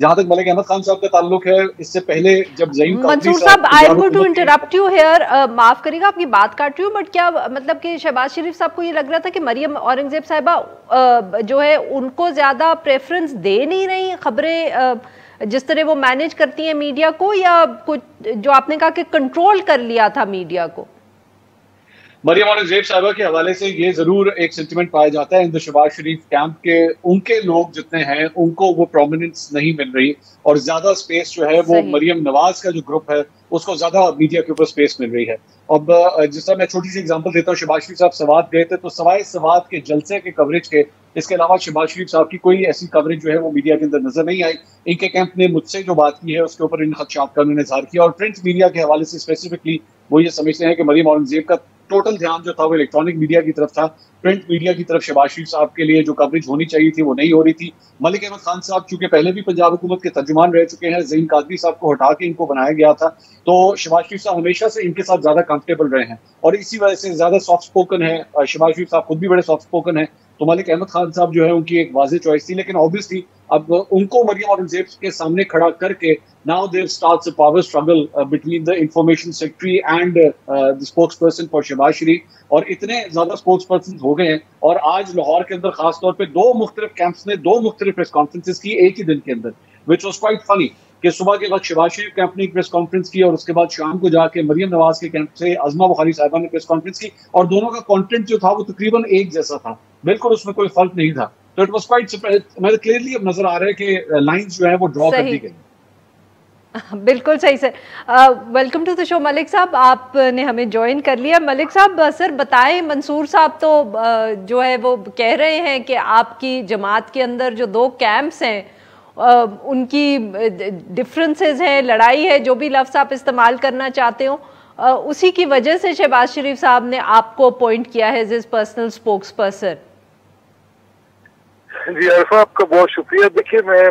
جہاں تک ملک احمد خان صاحب کا تعلق ہے، اس سے پہلے جب زعیم منصور صاحب I am going to interrupt you here, معاف کریے گا آپ کی بات کاٹ رہی ہوں، بٹ کیا مطلب کہ شہباز شریف صاحب کو یہ لگ رہا تھا کہ مریم اورنگزیب صاحبہ جو ہے ان کو زیادہ پریفرنس دے نہیں رہی خبریں جس طرح وہ مینیج کرتی ہیں میڈیا کو، یا کچھ جو آپ نے کہا کہ کنٹرول کر لیا تھا میڈیا کو؟ مریم اورنگزیب صاحبہ کے حوالے سے یہ ضرور ایک سینٹیمنٹ پایا جاتا ہے ان شہباز شریف کیمپ کے، ان کے لوگ جتنے ہیں ان کو وہ پرومیننس نہیں مل رہی، اور زیادہ سپیس جو ہے وہ مریم نواز کا جو گروپ ہے اس کو زیادہ میڈیا کے اوپر سپیس مل رہی ہے. اب جس طرح میں چھوٹی سی ایگزامپل دیتا ہوں، شہباز شریف صاحب سوات گئے تھے تو سوائے سوات کے جلسے کے کوریج کے اس کے علاوہ شہباز شریف صاحب کی کوئی ایسی کوریج جو ہے وہ میڈیا کے اندر نظر نہیں آئی. ان کے کیمپ نے مجھ سے جو بات کی ہے اس کے اوپر ان خدشات کا انہوں نے اظہار کیا، اور پرنٹ میڈیا کے حوالے سے اسپیسیفکلی وہ یہ سمجھتے ہیں کہ مریم اورنگزیب کا ٹوٹل دھیان جو تھا وہ الیکٹرانک میڈیا کی طرف تھا، پرنٹ میڈیا کی طرف شہباز شریف صاحب کے لیے جو کوریج ہونی چاہیے تھی وہ نہیں ہو رہی تھی. ملک احمد خان صاحب چونکہ پہلے بھی پنجاب حکومت کے ترجمان رہ چکے ہیں، زعیم قادری صاحب کو ہٹا کے ان کو بنایا گیا تھا، تو شہباز شریف صاحب ہمیشہ سے ان کے ساتھ زیادہ کمفرٹیبل رہے ہیں اور اسی وجہ سے زیادہ سافٹ اسپوکن ہے. شہباز شریف صاحب خود بھی بڑے سافٹ اسپوکن ہیں، تو ملک احمد خان صاحب جو ہے ان کی ایک واضح چوائس تھی. لیکن آبویسلی اب ان کو مریم اورنگزیب کے سامنے کھڑا کر کے now there starts a power struggle between the information secretary and the spokesperson for Shahbaz شریف، اور اتنے زیادہ اسپوکس پرسن ہو گئے ہیں. اور آج لاہور کے اندر خاص طور پہ دو مختلف کیمپس نے دو مختلف پریس کانفرنسز کی ایک ہی دن کے اندر، which was quite funny کہ صبح کے وقت شہباز شریف کیمپ نے ایک پریس کانفرنس کی اور اس کے بعد شام کو جا کے مریم نواز کے کیمپ سے عظمہ بخاری صاحبہ نے پریس کانفرنس کی، اور دونوں کا کانٹینٹ جو تھا وہ تقریباً ایک جیسا تھا، بالکل اس میں کوئی فرق نہیں تھا. تو اٹ واز کوائٹ مجھے کلیئرلی اب نظر آ رہا ہے کہ لائنز جو ہے وہ ڈرا کر دی گئی. بالکل صحیح سر. ویلکم ٹو دا شو ملک صاحب، آپ نے ہمیں جوائن کر لیا. ملک صاحب سر بتائیں، منصور صاحب تو جو ہے وہ کہہ رہے ہیں کہ آپ کی جماعت کے اندر جو دو کیمپس ہیں ان کی ڈفرنسز ہیں، لڑائی ہے، جو بھی لفظ آپ استعمال کرنا چاہتے ہو، اسی کی وجہ سے شہباز شریف صاحب نے آپ کو اپوائنٹ کیا ہے ایز پرسنل اسپوکس پرسن. جی عرفہ، آپ کا بہت شکریہ. دیکھیے میں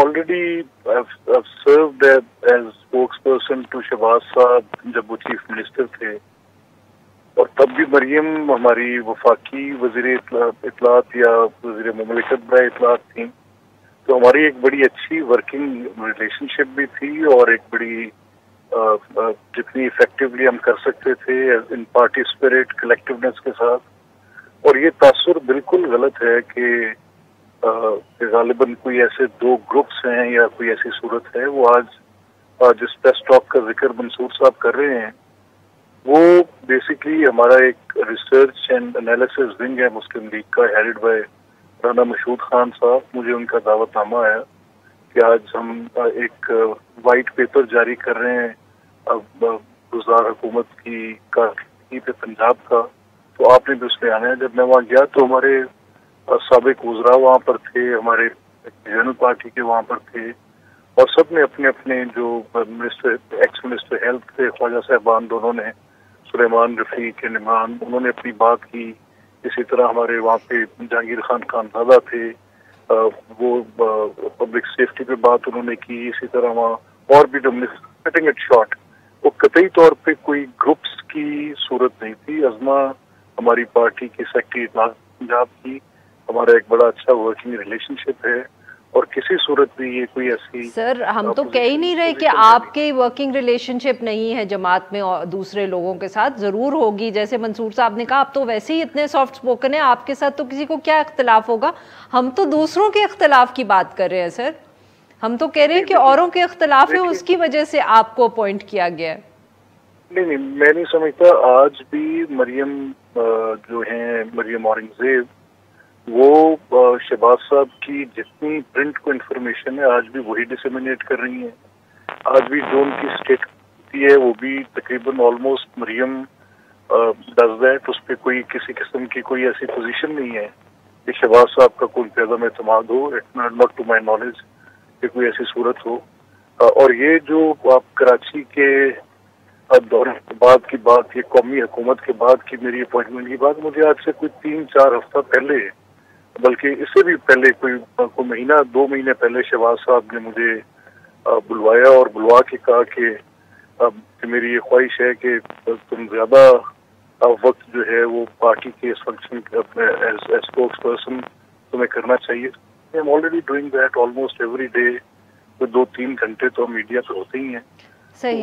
already served as spokesperson to Shahbaz صاحب جب وہ چیف منسٹر تھے، اور تب بھی مریم ہماری وفاقی وزیر اطلاعات یا وزیر مملکت برائے اطلاعات تھیں، تو ہماری ایک بڑی اچھی ورکنگ ریلیشن شپ بھی تھی، اور ایک بڑی جتنی افیکٹولی ہم کر سکتے تھے ان پارٹی اسپرٹ کلیکٹیونیس کے ساتھ. اور یہ تاثر بالکل غلط ہے کہ غالباً کوئی ایسے دو گروپس ہیں یا کوئی ایسی صورت ہے. وہ آج جس پریس ٹاک کا ذکر منصور صاحب کر رہے ہیں وہ بیسکلی ہمارا ایک ریسرچ اینڈ انالیسس ونگ ہے مسلم لیگ کا، ہیڈڈ بائی رانا مشہود خان صاحب. مجھے ان کا دعوت نامہ آیا کہ آج ہم ایک وائٹ پیپر جاری کر رہے ہیں گزار حکومت کی کارکردگی پہ پنجاب کا، تو آپ نے بھی اس پہ آنا ہے. جب میں وہاں گیا تو ہمارے سابق وزراء وہاں پر تھے، ہمارے جنرل پارٹی کے وہاں پر تھے، اور سب نے اپنے اپنے جو ایکس منسٹر ہیلتھ تھے خواجہ صاحبان دونوں نے، سلیمان رفیق عمران، انہوں نے اپنی بات کی. اسی طرح ہمارے وہاں پہ جہانگیر خان زادہ تھے، وہ پبلک سیفٹی پہ بات انہوں نے کی. اسی طرح وہاں اور بھی کٹنگ اٹ شارٹ، وہ قطعی طور پہ کوئی گروپس کی صورت نہیں تھی. عظمہ ہماری پارٹی کی سیکرٹری پنجاب کی، ہمارا ایک بڑا اچھا ورکنگ ریلیشن شپ ہے، اور کسی صورت بھی یہ کوئی ایسی سر ہم تو کہہ ہی نہیں رہے کہ آپ کی ورکنگ ریلیشن شپ نہیں ہے جماعت میں اور دوسرے لوگوں کے ساتھ، ضرور ہوگی. جیسے منصور صاحب نے کہا آپ تو ویسے ہی اتنے سافٹ اسپوکن ہیں، آپ کے ساتھ تو کسی کو کیا اختلاف ہوگا. ہم تو دوسروں کے اختلاف کی بات کر رہے ہیں سر، ہم تو کہہ رہے ہیں کہ اوروں کے اختلاف ہیں، اس کی وجہ سے آپ کو اپوائنٹ کیا گیا ہے. نہیں، میں نہیں سمجھتا. آج بھی مریم جو ہیں مریم اورنگزیب، وہ شہباز صاحب کی جتنی پرنٹ کو انفارمیشن ہے آج بھی وہی ڈسیمینیٹ کر رہی ہیں. آج بھی جو ان کی اسٹیٹ ہے وہ بھی تقریباً آلموسٹ مریم ڈز دیٹ. اس پہ کوئی کسی قسم کی کوئی ایسی پوزیشن نہیں ہے کہ شہباز صاحب کا کوئی پیغام اعتماد ہو، ناٹ ٹو مائی نالج کہ کوئی ایسی صورت ہو. اور یہ جو آپ کراچی کے دورے کے بعد کی بات، یہ قومی حکومت کے بعد کی میری اپوائنٹمنٹ کی بات، مجھے آج سے کوئی 3-4 ہفتہ پہلے، بلکہ اس سے بھی پہلے کوئی مہینہ 2 مہینے پہلے شہباز صاحب نے مجھے بلوایا اور بلوا کے کہا کہ میری یہ خواہش ہے کہ تم زیادہ وقت جو ہے وہ پارٹی کے اس فنکشن اسپوکس پرسن تمہیں کرنا چاہیے. I am already doing that almost every day. تو 2-3 گھنٹے تو میڈیا پہ ہوتے ہی ہیں.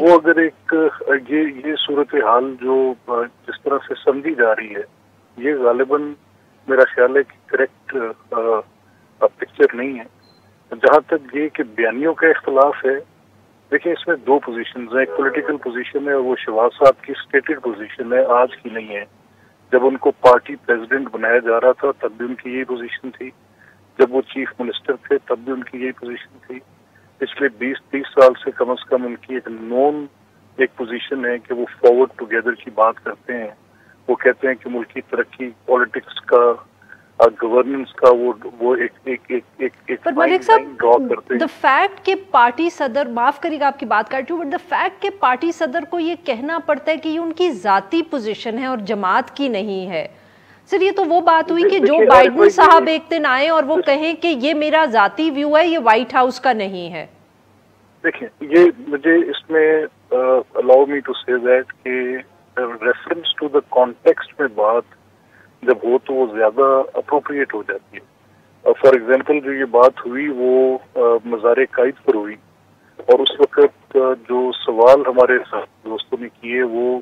وہ اگر ایک یہ صورتحال جو جس طرح سے سمجھی جا رہی ہے یہ غالباً میرا خیال ہے کہ کریکٹ پکچر نہیں ہے. جہاں تک یہ کہ بیانیوں کا اختلاف ہے, دیکھیں اس میں 2 پوزیشنز ہیں. ایک پولیٹیکل پوزیشن ہے, وہ شہباز صاحب کی اسٹیٹڈ پوزیشن ہے, آج کی نہیں ہے. جب ان کو پارٹی پریزیڈنٹ بنایا جا رہا تھا تب بھی ان کی یہی پوزیشن تھی, جب وہ چیف منسٹر تھے تب بھی ان کی یہی پوزیشن تھی. پچھلے 20-30 سال سے کم از کم ان کی ایک نون ایک پوزیشن ہے کہ وہ فارورڈ ٹوگیدر کی بات کرتے ہیں. وہ کہتے ہیں کہ ملک کی ترقی, پالیٹکس کا, گورننس کا وہ ایک ملک صاحب دا فیکٹ کہ پارٹی صدر, معاف کریے گا آپ کی بات کاٹ رہی ہوں, بٹ دا فیکٹ کہ پارٹی صدر کو یہ کہنا پڑتا ہے کہ یہ ان کی ذاتی پوزیشن ہے اور جماعت کی نہیں ہے. سر یہ تو وہ بات ہوئی کہ جو بائیڈن صاحب ایک دن آئے اور وہ کہیں کہ یہ میرا ذاتی ویو ہے, یہ وائٹ ہاؤس کا نہیں ہے. دیکھیں یہ مجھے اس میں allow me to say that کہ ریفرنس ٹو دا کانٹیکسٹ میں بات جب ہو تو وہ زیادہ اپروپریٹ ہو جاتی ہے. فار ایگزامپل جو یہ بات ہوئی وہ مزار قائد پر ہوئی, اور اس وقت جو سوال ہمارے دوستوں نے کیے وہ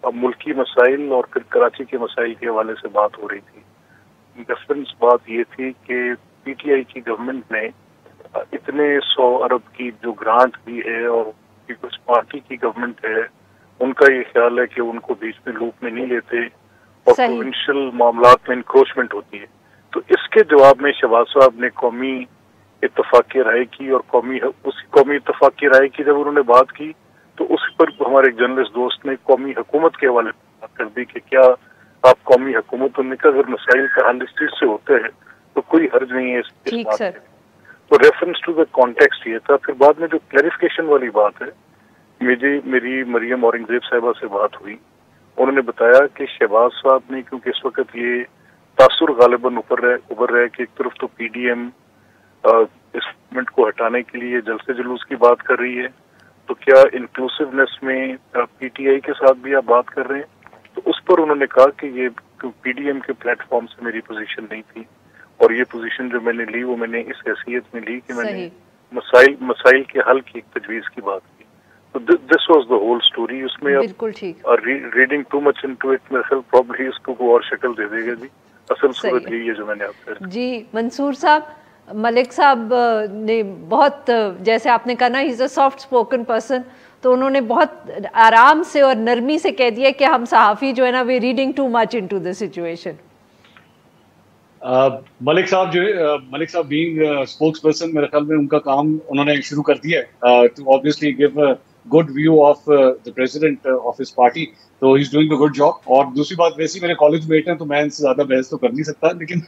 ملکی مسائل اور پھر کراچی کے مسائل کے حوالے سے بات ہو رہی تھی. ریفرنس بات یہ تھی کہ پی ٹی آئی کی گورنمنٹ نے اتنے 100 ارب کی جو گرانٹ دی ہے, اور پیپلز پارٹی کی گورنمنٹ ہے, ان کا یہ خیال ہے کہ ان کو بیچ میں لوپ میں نہیں لیتے اور پروونشل معاملات میں انکروچمنٹ ہوتی ہے. تو اس کے جواب میں شہباز صاحب نے قومی اتفاقی رائے کی, اور قومی اتفاقی رائے کی جب انہوں نے بات کی تو اس پر ہمارے ایک جرنلسٹ دوست نے قومی حکومت کے حوالے بات کر دی کہ کیا آپ قومی حکومت, انہوں نے کہا اگر مسائل کا حل اس چیز سے ہوتا ہے تو کوئی حرج نہیں ہے اس بات میں. تو ریفرنس ٹو دا کانٹیکسٹ یہ تھا. پھر بعد میں جو کلیریفیکیشن والی بات ہے, میری مریم اورنگزیب صاحبہ سے بات ہوئی, انہوں نے بتایا کہ شہباز صاحب نے, کیونکہ اس وقت یہ تاثر غالباً ابھر رہا ہے کہ ایک طرف تو پی ڈی ایم اس موومنٹ کو ہٹانے کے لیے جلسے جلوس کی بات کر رہی ہے, تو کیا انکلوسیونیس میں پی ٹی آئی کے ساتھ بھی آپ بات کر رہے ہیں. تو اس پر انہوں نے کہا کہ یہ پی ڈی ایم کے پلیٹ فارم سے میری پوزیشن نہیں تھی, اور یہ پوزیشن جو میں نے لی وہ میں نے اس حیثیت میں لی کہ میں نے مسائل کے حل کی ایک تجویز کی بات کی. تو this was the whole story. اس میں reading too much into it میرے خیال پرابلی اس کو اور شکل دے دے گا. جی اصل صورت یہی ہے جو میں نے آپ سے. جی منصور صاحب, ملک صاحب نے بہت, جیسے آپ نے کہا نا, ہی از اے سافٹ اسپوکن پرسن, تو انہوں نے بہت آرام سے اور نرمی سے کہہ دیا کہ ہم صحافی جو ہے نا, we reading too much into the situation. Malik صاحب بینگ اسپوکس پرسن, میرے خیال میں ان کا کام انہوں نے شروع کر دیا ہے to obviously give good view of the president of his party, تو he is doing a good job. اور دوسری بات, ویسے میرے کالج میٹ ہیں تو میں ان سے زیادہ بحث تو کر نہیں سکتا, لیکن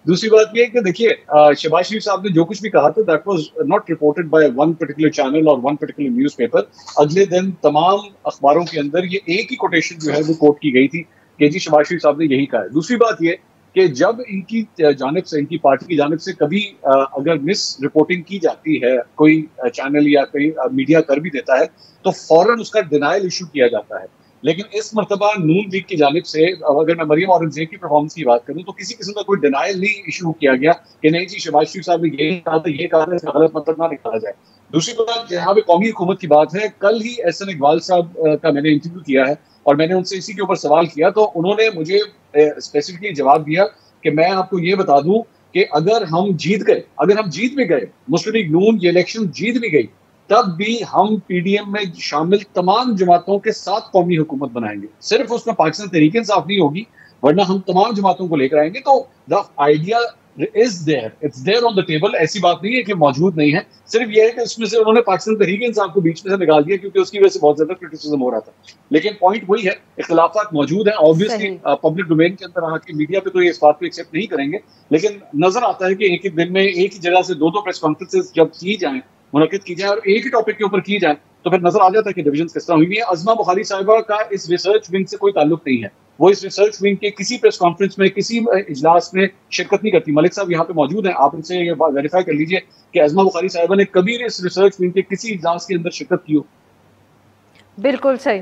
دوسری بات یہ ہے کہ دیکھیے شہباز شریف صاحب نے جو کچھ بھی کہا تھا that was not reported by one particular channel اور ون پرٹیکولر نیوز پیپر. اگلے دن تمام اخباروں کے اندر یہ ایک ہی کوٹیشن جو ہے وہ کوٹ کی گئی تھی کہ جی شہباز شریف صاحب نے یہی کہا ہے. دوسری بات یہ کہ جب ان کی جانب سے, ان کی پارٹی کی جانب سے کبھی اگر مس رپورٹنگ کی جاتی ہے, کوئی چینل یا کوئی میڈیا کر بھی دیتا ہے, تو فوراً اس کا ڈینائل ایشو کیا جاتا ہے. لیکن اس مرتبہ نون لیگ کی جانب سے, اگر میں مریم اورنگزیب کی پرفارمنس کی بات کروں, تو کسی قسم کا کوئی ڈینائل نہیں ایشو کیا گیا کہ نہیں جی شہباز شریف صاحب نے یہی کہا تھا, یہ کہا تھا, اس کا غلط مطلب نہ نکالا جائے. دوسری بات جہاں پہ قومی حکومت کی بات ہے, کل ہی احسن اقبال صاحب کا میں نے انٹرویو کیا ہے اور میں نے ان سے اسی کے اوپر سوال کیا, تو انہوں نے مجھے اسپیسیفکلی جواب دیا کہ میں آپ کو یہ بتا دوں کہ اگر ہم جیت بھی گئے, مسلم لیگ نون یہ الیکشن جیت بھی گئی, تب بھی ہم پی ڈی ایم میں شامل تمام جماعتوں کے ساتھ قومی حکومت بنائیں گے. صرف اس میں پاکستان تحریک انصاف نہیں ہوگی, ورنہ ہم تمام جماعتوں کو لے کر آئیں گے. تو the idea is there, it's there on the table. ایسی بات نہیں ہے کہ موجود نہیں ہے, صرف یہ ہے کہ اس میں سے انہوں نے پاکستان تحریک انصاف کو بیچ میں سے نکال دیا کیونکہ اس کی وجہ سے بہت زیادہ کرٹیسزم ہو رہا تھا. لیکن پوائنٹ وہی ہے, اختلافات موجود ہیں. آبویسلی پبلک ڈومین کے اندر آ کے میڈیا پہ تو یہ اس بات کو ایکسیپٹ نہیں کریں گے, لیکن نظر آتا ہے کہ ایک ہی دن میں ایک ہی جگہ سے 2 پریس کانفرنسز جب کی جائیں, منعقد کی جائیں, اور ایک ہی ٹاپک کے اوپر کی جائیں, تو پھر نظر آ جاتا ہے کہ ڈویژنز کس طرح ہوئی ہیں. عظمہ بخاری صاحبہ کا اس ریسرچ ونگ سے کوئی تعلق نہیں ہے, وہ اس ریسرچ ونگ کے کسی پریس کانفرنس میں, کسی اجلاس میں شرکت نہیں کرتی. ملک صاحب یہاں پہ موجود ہیں, آپ ان سے یہ ویریفائی کر لیجئے کہ عظمہ بخاری صاحبہ نے کبھی اس ریسرچ ونگ کے کسی اجلاس کے اندر شرکت کی ہو. بالکل صحیح.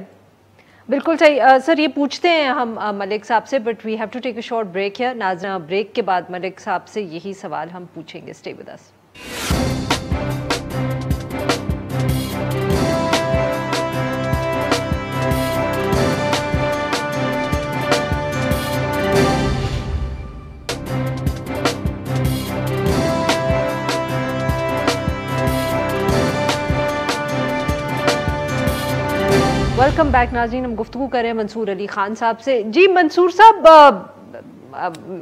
بالکل صحیح سر. یہ پوچھتے ہیں ہم ملک صاحب سے, but we have to take a short break ہے. ناظرین, بریک کے بعد ملک صاحب سے یہی سوال ہم پوچھیں گے. Stay with us. Welcome back ناظرین. ہم گفتگو کر رہے ہیں منصور علی خان صاحب سے. جی منصور صاحب,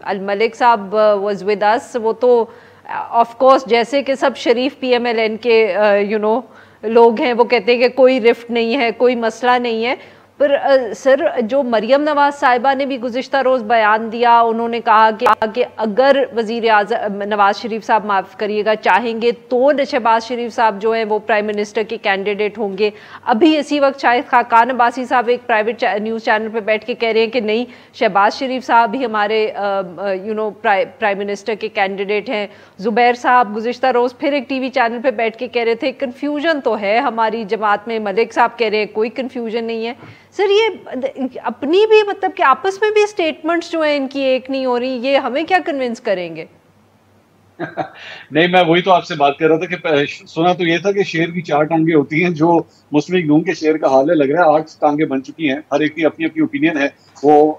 الملک صاحب واز ود اس. وہ تو آف کورس جیسے کہ سب شریف پی ایم ایل این کے لوگ ہیں, وہ کہتے ہیں کہ کوئی رفٹ نہیں ہے, کوئی مسئلہ نہیں ہے. پر سر, جو مریم نواز صاحبہ نے بھی گزشتہ روز بیان دیا, انہوں نے کہا کہ اگر وزیر اعظم نواز شریف صاحب, معاف کریے گا, چاہیں گے تو شہباز شریف صاحب جو ہیں وہ پرائم منسٹر کے کینڈیڈیٹ ہوں گے. ابھی اسی وقت شاہد خاقان عباسی صاحب ایک پرائیویٹ نیوز چینل پہ بیٹھ کے کہہ رہے ہیں کہ نہیں, شہباز شریف صاحب ہی ہمارے پرائم منسٹر کے کینڈیڈیٹ ہیں. زبیر صاحب گزشتہ روز پھر ایک ٹی وی چینل پہ بیٹھ کے کہہ رہے تھے کنفیوژن تو ہے ہماری جماعت میں. ملک صاحب کہہ رہے ہیں کوئی کنفیوژن نہیں ہے. سر, یہ اپنی بھی مطلب کہ آپس میں بھی اسٹیٹمنٹس جو ہیں ان کی ایک نہیں ہو رہی, یہ ہمیں کیا کنونس کریں گے؟ نہیں, میں وہی تو آپ سے بات کر رہا تھا کہ سنا تو یہ تھا کہ شیر کی 4 ٹانگیں ہوتی ہیں. جو مسلم لیگ نون کے شیر کا حال ہے, لگ رہا ہے 8 ٹانگیں بن چکی ہیں. ہر ایک کی اپنی اپنی اوپینین ہے. وہ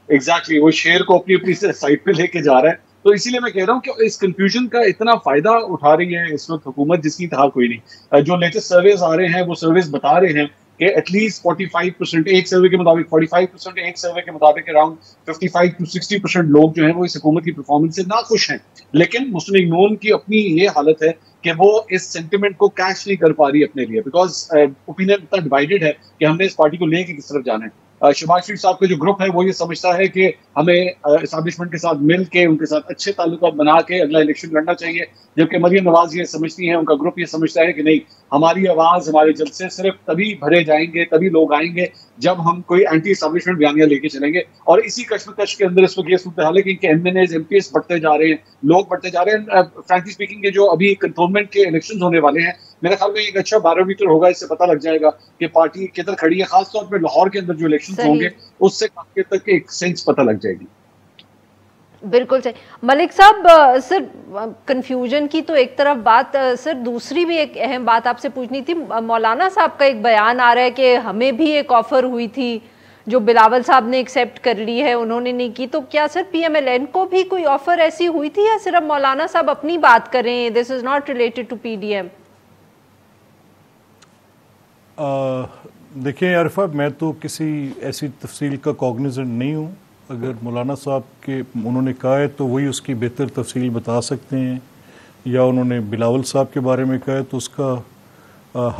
ایگزیکٹلی وہ شیر کو اپنی اپنی سائڈ پہ لے کے جا رہا ہے. تو اسی لیے میں کہہ رہا ہوں کہ اس کنفیوژن کا اتنا فائدہ اٹھا رہی ہے اس وقت حکومت, جس کی انتہا کوئی نہیں. جو لیٹسٹ سرویز آ رہے ہیں وہ سرویز بتا رہے ہیں کہ ایٹ لیسٹ 45% ایک سروے کے مطابق, 45% ایک سروے کے مطابق اراؤنڈ 55 to 60% لوگ جو ہیں وہ اس حکومت کی پرفارمنس سے ناخوش ہیں. لیکن مسلم لیگ نون کی اپنی یہ حالت ہے کہ وہ اس سینٹیمنٹ کو کیش نہیں کر پا رہی اپنے لیے, بیکاز اوپینین اتنا ڈیوائڈڈ ہے کہ ہم نے اس پارٹی کو لے کے کس طرف جانا ہے. شہباز شریف صاحب کا جو گروپ ہے وہ یہ سمجھتا ہے کہ ہمیں اسٹیبلشمنٹ کے ساتھ مل کے, ان کے ساتھ اچھے تعلقات بنا کے اگلا الیکشن لڑنا چاہیے. جبکہ مریم نواز یہ سمجھتی ہیں, ان کا گروپ یہ سمجھتا ہے کہ نہیں, ہماری آواز, ہمارے جلسے صرف تبھی بھرے جائیں گے, تبھی لوگ آئیں گے جب ہم کوئی اینٹی اسٹیبلشمنٹ بیانیہ لے کے چلیں گے. اور اسی کشمکش کے اندر اس وقت یہ صورتحال ہے کہ M N As, M P S بڑھتے جا رہے ہیں, لوگ بڑھتے جا رہے ہیں. فرینکلی اسپیکنگ, جو ابھی کنٹونمنٹ کے الیکشنز ہونے والے ہیں, میرے خیال میں ایک اچھا بارومیٹر ہوگا. اس سے پتہ لگ جائے گا کہ پارٹی کدھر کھڑی ہے. خاص طور پہ لاہور کے اندر جو الیکشنز ہوں گے, اس سے کافی حد تک ایک سینس پتہ لگ جائے گی. بالکل صحیح. ملک صاحب, سر کنفیوژن کی تو ایک طرف بات, سر دوسری بھی ایک اہم بات آپ سے پوچھنی تھی. مولانا صاحب کا ایک بیان آ رہا ہے کہ ہمیں بھی ایک آفر ہوئی تھی جو بلاول صاحب نے ایکسیپٹ کر لی ہے, انہوں نے نہیں کی. تو کیا سر پی ایم ایل این کو بھی کوئی آفر ایسی ہوئی تھی, یا صرف مولانا صاحب اپنی بات کریں, this is not related to P D M? دیکھیں عارفہ, میں تو کسی ایسی تفصیل کا کوگنیزنٹ نہیں ہوں. اگر مولانا صاحب کے انہوں نے کہا ہے تو وہی اس کی بہتر تفصیل بتا سکتے ہیں, یا انہوں نے بلاول صاحب کے بارے میں کہا ہے تو اس کا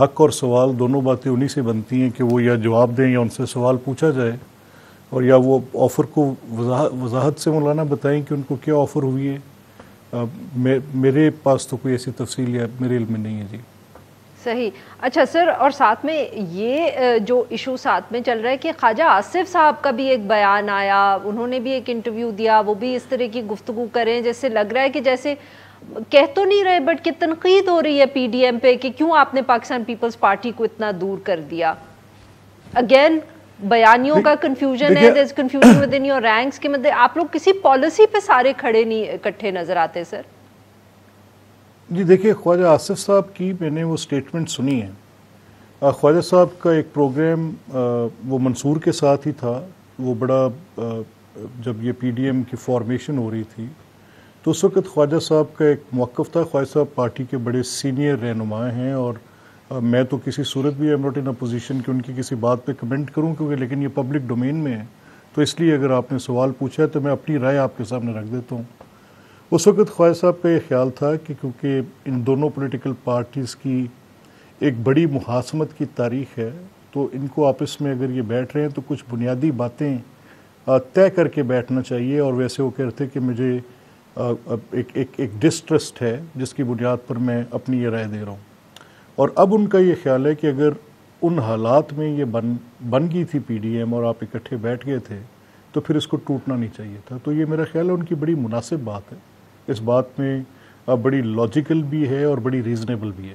حق اور سوال دونوں باتیں انہی سے بنتی ہیں کہ وہ یا جواب دیں یا ان سے سوال پوچھا جائے, اور یا وہ آفر کو وضاحت سے مولانا بتائیں کہ ان کو کیا آفر ہوئی ہے. میرے پاس تو کوئی ایسی تفصیل یا میرے علم میں نہیں ہے. جی صحیح. اچھا سر, اور ساتھ میں یہ جو ایشو ساتھ میں چل رہا ہے کہ خواجہ آصف صاحب کا بھی ایک بیان آیا, انہوں نے بھی ایک انٹرویو دیا, وہ بھی اس طرح کی گفتگو کریں جیسے لگ رہا ہے کہ جیسے کہہ تو نہیں رہے بٹ کہ تنقید ہو رہی ہے پی ڈی ایم پہ کہ کیوں آپ نے پاکستان پیپلز پارٹی کو اتنا دور کر دیا. اگین بیانیوں کا کنفیوژن ہے, there is confusion within your ranks کے مطلب آپ لوگ کسی پالیسی پہ سارے کھڑے نہیں اکٹھے نظر آتے سر. جی دیکھیے, خواجہ آصف صاحب کی میں نے وہ سٹیٹمنٹ سنی ہے. خواجہ صاحب کا ایک پروگرام وہ منصور کے ساتھ ہی تھا. وہ بڑا جب یہ پی ڈی ایم کی فارمیشن ہو رہی تھی تو اس وقت خواجہ صاحب کا ایک موقف تھا. خواجہ صاحب پارٹی کے بڑے سینئر رہنما ہیں, اور میں تو کسی صورت بھی am not in a position کہ ان کی کسی بات پہ کمنٹ کروں, کیونکہ لیکن یہ پبلک ڈومین میں ہے, تو اس لیے اگر آپ نے سوال پوچھا ہے تو میں اپنی رائے آپ کے سامنے رکھ دیتا ہوں. اس وقت خواجہ صاحب کا یہ خیال تھا کہ کیونکہ ان دونوں پولیٹیکل پارٹیز کی ایک بڑی محاسمت کی تاریخ ہے, تو ان کو آپس میں اگر یہ بیٹھ رہے ہیں تو کچھ بنیادی باتیں طے کر کے بیٹھنا چاہیے. اور ویسے وہ کہتے تھے کہ مجھے ایک ڈسٹرسٹ ہے جس کی بنیاد پر میں اپنی یہ رائے دے رہا ہوں. اور اب ان کا یہ خیال ہے کہ اگر ان حالات میں یہ بن گئی تھی پی ڈی ایم اور آپ اکٹھے بیٹھ گئے تھے تو پھر اس کو ٹوٹنا نہیں چاہیے تھا. تو یہ میرا خیال ہے ان کی بڑی مناسب بات ہے. اس بات میں بڑی لاجیکل بھی ہے اور بڑی ریزنیبل بھی ہے.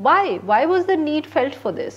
Why was the need felt for this?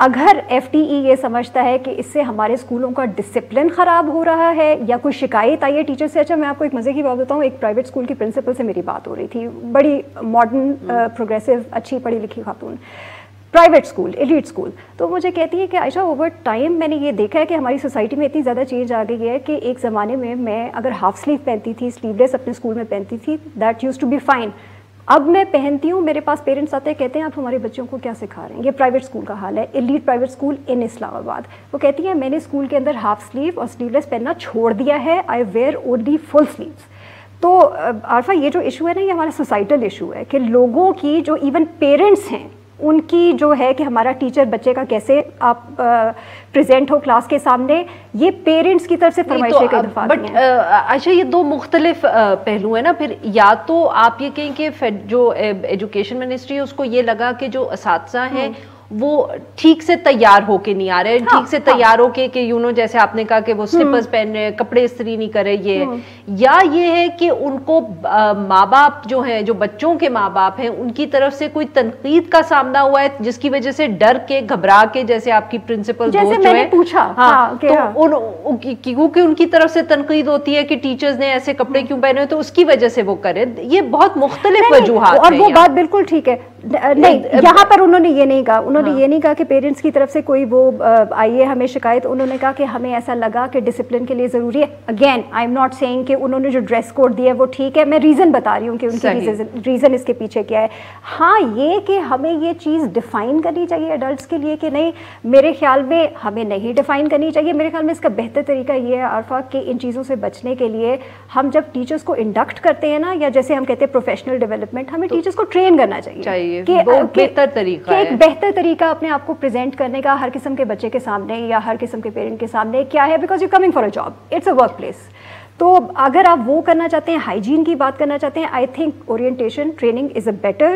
اگر FTE یہ سمجھتا ہے کہ اس سے ہمارے اسکولوں کا ڈسپلن خراب ہو رہا ہے یا کوئی شکایت آئی ہے ٹیچر سے. اچھا میں آپ کو ایک مزے کی بات بتاؤں, ایک پرائیویٹ اسکول کی پرنسپل سے میری بات ہو رہی تھی, بڑی ماڈرن پروگریسو اچھی پڑھی لکھی خاتون, پرائیویٹ اسکول, ایلیٹ اسکول. تو مجھے کہتی ہے کہ عائشہ اوور ٹائم میں نے یہ دیکھا ہے کہ ہماری سوسائٹی میں اتنی زیادہ چینج آ گئی ہے کہ ایک زمانے میں اگر ہاف سلیو پہنتی تھی, سلیو لیس اپنے اسکول میں پہنتی تھی, that used to be fine. اب میں پہنتی ہوں, میرے پاس پیرنٹس آتے ہیں کہتے ہیں آپ ہمارے بچوں کو کیا سکھا رہے ہیں. یہ پرائیویٹ اسکول کا حال ہے, ایلیٹ پرائیویٹ اسکول ان اسلام آباد. وہ کہتی ہیں میں نے اسکول کے اندر ہاف سلیو اور سلیو لیس پہننا چھوڑ دیا ہے, آئی ویئر اونلی فل سلیوز. تو عارفہ یہ جو ایشو ہے نا, یہ ہمارا سوسائٹل ایشو ہے کہ لوگوں کی جو ایون پیرنٹس ہیں ان کی جو ہے کہ ہمارا ٹیچر بچے کا کیسے آپ پریزنٹ ہو کلاس کے سامنے, یہ پیرنٹس کی طرف سے فرمائشیں کا دفعہ ہیں. بٹ اچھا یہ دو مختلف پہلو ہیں نا. پھر یا تو آپ یہ کہیں کہ جو ایجوکیشن منسٹری ہے اس کو یہ لگا کہ جو اساتذہ ہیں وہ ٹھیک سے تیار ہو کے نہیں آ رہے, ٹھیک سے تیار ہو کے کہ جیسے آپ نے کہا کہ وہ سلیپرز پہن رہے ہیں, کپڑے استری نہیں کر رہے, یا یہ ہے کہ ان کو ماں باپ جو ہیں, جو بچوں کے ماں باپ ہیں, ان کی طرف سے کوئی تنقید کا سامنا ہوا ہے جس کی وجہ سے ڈر کے گھبرا کے, جیسے آپ کی پرنسپل دوست جو ہے کیونکہ ان کی طرف سے تنقید ہوتی ہے کہ ٹیچرز نے ایسے کپڑے کیوں پہنے تو اس کی وجہ سے وہ کرے. یہ بہت مختلف وجوہات اور وہ بات بالکل ٹھیک ہے. نہیں, یہاں پر انہوں نے یہ نہیں کہا, انہوں نے یہ نہیں کہا کہ پیرنٹس کی طرف سے کوئی وہ آئی ہے ہمیں شکایت. انہوں نے کہا کہ ہمیں ایسا لگا کہ ڈسپلن کے لیے ضروری ہے. Again I am not seeing کہ انہوں نے جو ڈریس کوڈ دیا ہے وہ ٹھیک ہے, میں ریزن بتا رہی ہوں کہ ان کی ریزن اس کے پیچھے کیا ہے. ہاں یہ کہ ہمیں یہ چیز ڈیفائن کرنی چاہیے ایڈلٹس کے لیے کہ نہیں, میرے خیال میں ہمیں نہیں ڈیفائن کرنی چاہیے. میرے خیال میں اس کا بہتر طریقہ یہ ہے عارفہ کہ ان چیزوں سے بچنے کے لیے ہم جب ٹیچرس کو انڈکٹ کرتے ہیں نا, یا جیسے ہم کہتے ہیں پروفیشنل ڈیولپمنٹ, ہمیں ٹیچرس کو ٹرین کرنا چاہیے کہ ایک بہتر طریقہ اپنے آپ کو پریزنٹ کرنے کا ہر قسم کے بچے کے سامنے یا ہر قسم کے پیرنٹ کے سامنے کیا ہے, because you coming for a job, it's a work place. تو اگر آپ وہ کرنا چاہتے ہیں, ہائیجین کی بات کرنا چاہتے ہیں, I think orientation training is a better,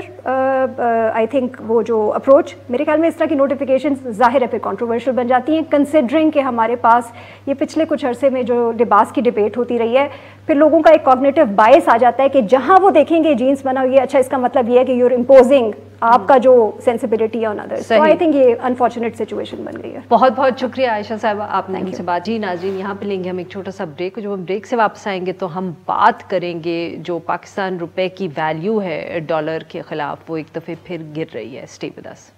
I think وہ جو اپروچ. میرے خیال میں اس طرح کی نوٹیفیکیشن ظاہر ہے پھر کنٹروورشل بن جاتی ہیں, کنسیڈرنگ کہ ہمارے پاس یہ پچھلے کچھ عرصے میں جو لباس کی ڈبیٹ ہوتی رہی ہے, پھر لوگوں کا ایک کوگنیٹو بائس آ جاتا ہے کہ جہاں وہ دیکھیں گے جینس بنا ہوئی ہے, اچھا اس کا مطلب یہ ہے کہ یو ار امپوزنگ آپ کا جو سینسبلٹی ہے آن ادرس. تو آئی تھنک یہ انفارچونیٹ سچویشن بن گئی ہے. بہت بہت شکریہ عائشہ صاحبہ, آپ نے ہم سے بات. جی ناظرین, یہاں پہ لیں گے ہم ایک چھوٹا سا بریک. جب ہم بریک سے واپس آئیں گے تو ہم بات کریں گے جو پاکستان روپے کی ویلیو ہے ڈالر کے خلاف, وہ ایک دفعہ پھر گر رہی ہے. Stay with us.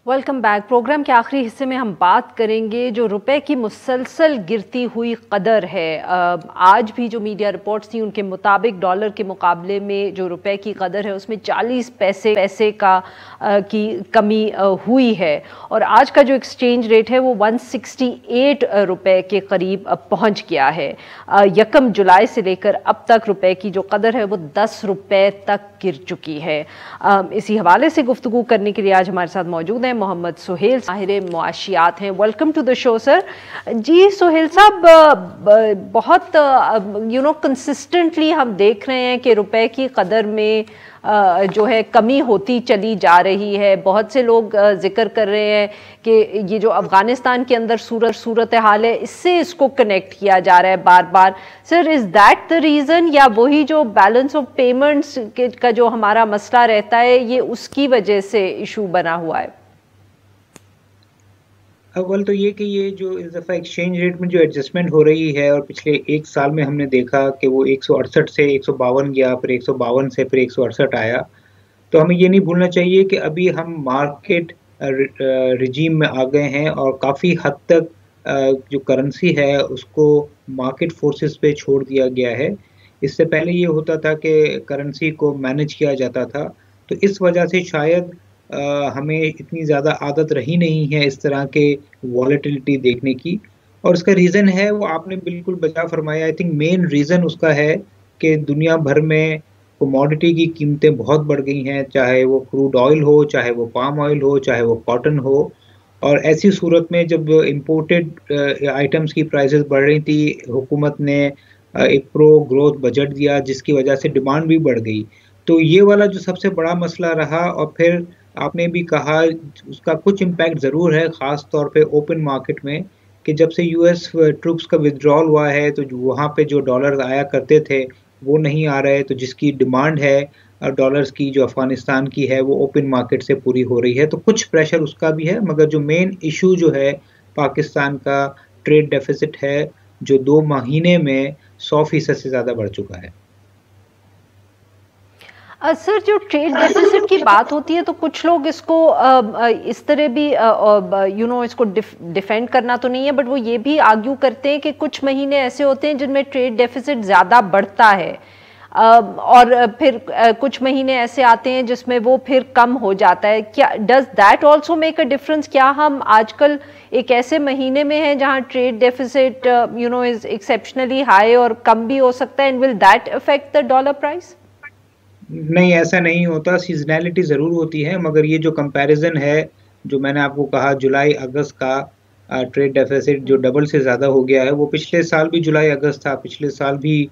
Welcome back. Program کے آخری حصے میں ہم بات کریں گے جو روپے کی مسلسل گرتی ہوئی قدر ہے. آج بھی جو میڈیا رپورٹس تھیں ان کے مطابق ڈالر کے مقابلے میں جو روپے کی قدر ہے اس میں 40 پیسے کی کمی ہوئی ہے, اور آج کا جو ایکسچینج ریٹ ہے وہ 168 روپے کے قریب پہنچ گیا ہے. 1 جولائی سے لے کر اب تک روپے کی جو قدر ہے وہ 10 روپے تک گر چکی ہے. اسی حوالے سے گفتگو کرنے کے لیے آج ہمارے ساتھ موجود ہیں محمد سہیل, ماہر معاشیات ہیں. ویلکم ٹو دا شو سر. جی سہیل صاحب, بہت کنسسٹنٹلی ہم دیکھ رہے ہیں کہ روپے کی قدر میں جو ہے کمی ہوتی چلی جا رہی ہے. بہت سے لوگ ذکر کر رہے ہیں کہ یہ جو افغانستان کے اندر صورتحال ہے اس سے اس کو کنیکٹ کیا جا رہا ہے بار بار. سر از دیٹ دا ریزن, یا وہی جو بیلنس آف پیمنٹس کا جو ہمارا مسئلہ رہتا ہے یہ اس کی وجہ سے ایشو بنا ہوا ہے؟ اول تو یہ کہ یہ جو اس دفعہ ایکسچینج ریٹ میں جو ایڈجسٹمنٹ ہو رہی ہے, اور پچھلے ایک سال میں ہم نے دیکھا کہ وہ 168 سے 152 گیا, پھر 152 سے پھر 168 آیا. تو ہمیں یہ نہیں بھولنا چاہیے کہ ابھی ہم مارکیٹ رجیم میں آ گئے ہیں, اور کافی حد تک جو کرنسی ہے اس کو مارکیٹ فورسز پہ چھوڑ دیا گیا ہے. اس سے پہلے یہ ہوتا تھا کہ کرنسی کو مینج کیا جاتا تھا, تو اس وجہ سے شاید ہمیں اتنی زیادہ عادت رہی نہیں ہے اس طرح کے والیٹیلٹی دیکھنے کی. اور اس کا ریزن ہے وہ آپ نے بالکل بجا فرمایا. آئی تھنک مین ریزن اس کا ہے کہ دنیا بھر میں کموڈٹی کی قیمتیں بہت بڑھ گئی ہیں, چاہے وہ کروڈ آئل ہو, چاہے وہ پام آئل ہو, چاہے وہ کاٹن ہو. اور ایسی صورت میں جب امپورٹڈ آئٹمس کی پرائسز بڑھ رہی تھی, حکومت نے ایک پرو گروتھ بجٹ دیا جس کی وجہ سے ڈیمانڈ بھی بڑھ گئی. تو یہ والا جو سب سے بڑا مسئلہ رہا, اور پھر آپ نے بھی کہا اس کا کچھ امپیکٹ ضرور ہے، خاص طور پہ اوپن مارکیٹ میں، کہ جب سے یو ایس ٹروپس کا ودرال ہوا ہے تو وہاں پہ جو ڈالرز آیا کرتے تھے وہ نہیں آ رہے، تو جس کی ڈیمانڈ ہے ڈالرز کی جو افغانستان کی ہے وہ اوپن مارکیٹ سے پوری ہو رہی ہے، تو کچھ پریشر اس کا بھی ہے، مگر جو مین ایشو جو ہے پاکستان کا ٹریڈ ڈیفیسٹ ہے جو 2 مہینے میں 100% سے زیادہ بڑھ چکا ہے۔ سر جو ٹریڈ ڈیفیسٹ کی بات ہوتی ہے تو کچھ لوگ اس کو اس طرح بھی اس کو ڈیفینڈ کرنا تو نہیں ہے، بٹ وہ یہ بھی آرگیو کرتے ہیں کہ کچھ مہینے ایسے ہوتے ہیں جن میں ٹریڈ ڈیفیسٹ زیادہ بڑھتا ہے، اور پھر کچھ مہینے ایسے آتے ہیں جس میں وہ پھر کم ہو جاتا ہے۔ کیا does that also make a difference? کیا ہم آج کل ایک ایسے مہینے میں ہیں جہاں trade deficit is exceptionally high اور کم بھی ہو سکتا ہے، and will that affect the dollar price? نہیں، ایسا نہیں ہوتا، سیزنیلٹی ضرور ہوتی ہے، مگر یہ جو کمپیریزن ہے جو میں نے آپ کو کہا جولائی اگست کا ٹریڈ ڈیفیسٹ جو ڈبل سے زیادہ ہو گیا ہے، وہ پچھلے سال بھی جولائی اگست تھا، پچھلے سال بھی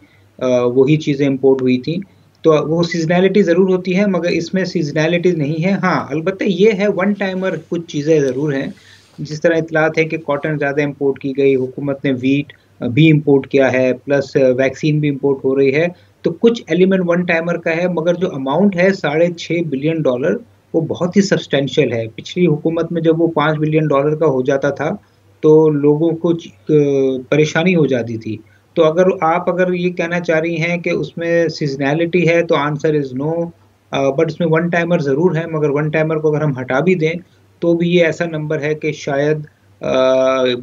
وہی چیزیں امپورٹ ہوئی تھیں، تو وہ سیزنیلٹی ضرور ہوتی ہے، مگر اس میں سیزنیلٹی نہیں ہے۔ ہاں البتہ یہ ہے ون ٹائمر کچھ چیزیں ضرور ہیں، جس طرح اطلاعات ہے کہ کاٹن زیادہ امپورٹ کی گئی، حکومت نے ویٹ بھی امپورٹ کیا ہے، پلس ویکسین بھی امپورٹ ہو رہی ہے، تو کچھ ایلیمنٹ ون ٹائمر کا ہے، مگر جو اماؤنٹ ہے $6.5 بلین وہ بہت ہی سبسٹینشیل ہے۔ پچھلی حکومت میں جب وہ $5 بلین کا ہو جاتا تھا تو لوگوں کو پریشانی ہو جاتی تھی، تو اگر یہ کہنا چاہ رہی ہیں کہ اس میں سیزنیلٹی ہے تو آنسر از نو، بٹ اس میں ون ٹائمر ضرور ہے، مگر ون ٹائمر کو اگر ہم ہٹا بھی دیں تو بھی یہ ایسا نمبر ہے کہ شاید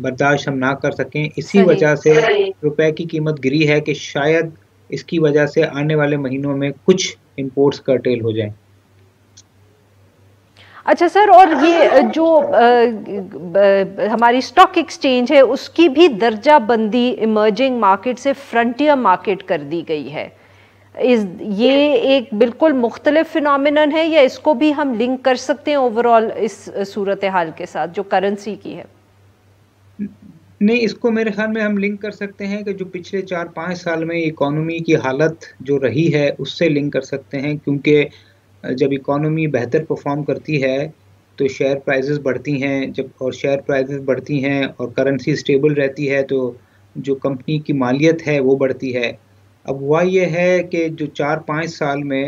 برداشت ہم نہ کر سکیں، اسی وجہ سے روپے کی قیمت گری ہے کہ شاید اس کی وجہ سے آنے والے مہینوں میں کچھ امپورٹس کرٹیل ہو جائیں۔ اچھا سر، اور یہ جو ہماری اسٹاک ایکسچینج ہے اس کی بھی درجہ بندی ایمرجنگ مارکیٹ سے فرنٹیئر مارکیٹ کر دی گئی ہے، یہ ایک بالکل مختلف فینومینن ہے یا اس کو بھی ہم لنک کر سکتے ہیں اوور آل اس صورتحال کے ساتھ جو کرنسی کی ہے؟ نہیں، اس کو میرے خیال میں ہم لنک کر سکتے ہیں کہ جو پچھلے 4-5 سال میں اکانومی کی حالت جو رہی ہے اس سے لنک کر سکتے ہیں، کیونکہ جب اکانومی بہتر پرفارم کرتی ہے تو شیئر پرائزز بڑھتی ہیں، اور شیئر پرائزز بڑھتی ہیں اور کرنسی اسٹیبل رہتی ہے تو جو کمپنی کی مالیت ہے وہ بڑھتی ہے۔ اب ہوا یہ ہے کہ جو 4-5 سال میں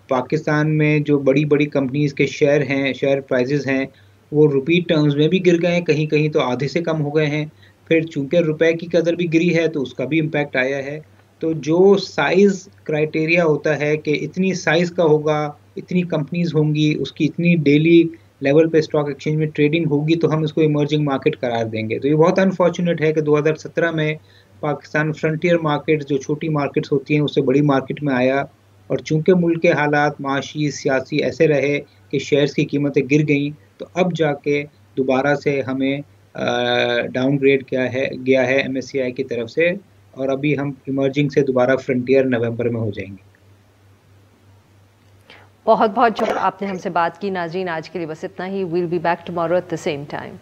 پاکستان میں جو بڑی بڑی کمپنیز کے شیئر پرائزز ہیں وہ روپی ٹرمز میں بھی گر گئے ہیں، کہیں کہیں تو آدھے سے کم ہو گئے ہیں، پھر چونکہ روپے کی قدر بھی گری ہے تو اس کا بھی امپیکٹ آیا ہے۔ تو جو سائز کرائٹیریا ہوتا ہے کہ اتنی سائز کا ہوگا، اتنی کمپنیز ہوں گی، اس کی اتنی ڈیلی لیول پہ اسٹاک ایکسچینج میں ٹریڈنگ ہوگی تو ہم اس کو ایمرجنگ مارکیٹ قرار دیں گے۔ تو یہ بہت انفارچونیٹ ہے کہ 2017 میں پاکستان فرنٹیئر مارکیٹ جو چھوٹی مارکیٹس ہوتی ہیں اس سے بڑی مارکیٹ میں آیا، اور چونکہ ملک کے حالات معاشی سیاسی ایسے رہے کہ شیئرز کی قیمتیں گر گئیں، تو اب جا کے دوبارہ سے ہمیں ڈاؤن گریڈ گیا ہے MSCI کی طرف سے، اور ابھی ہم ایمرجنگ سے دوبارہ فرنٹیئر نومبر میں ہو جائیں گے۔ بہت بہت شکریہ، آپ نے ہم سے بات کی۔ ناظرین آج کے لیے بس اتنا ہی، we'll be back tomorrow at the same time.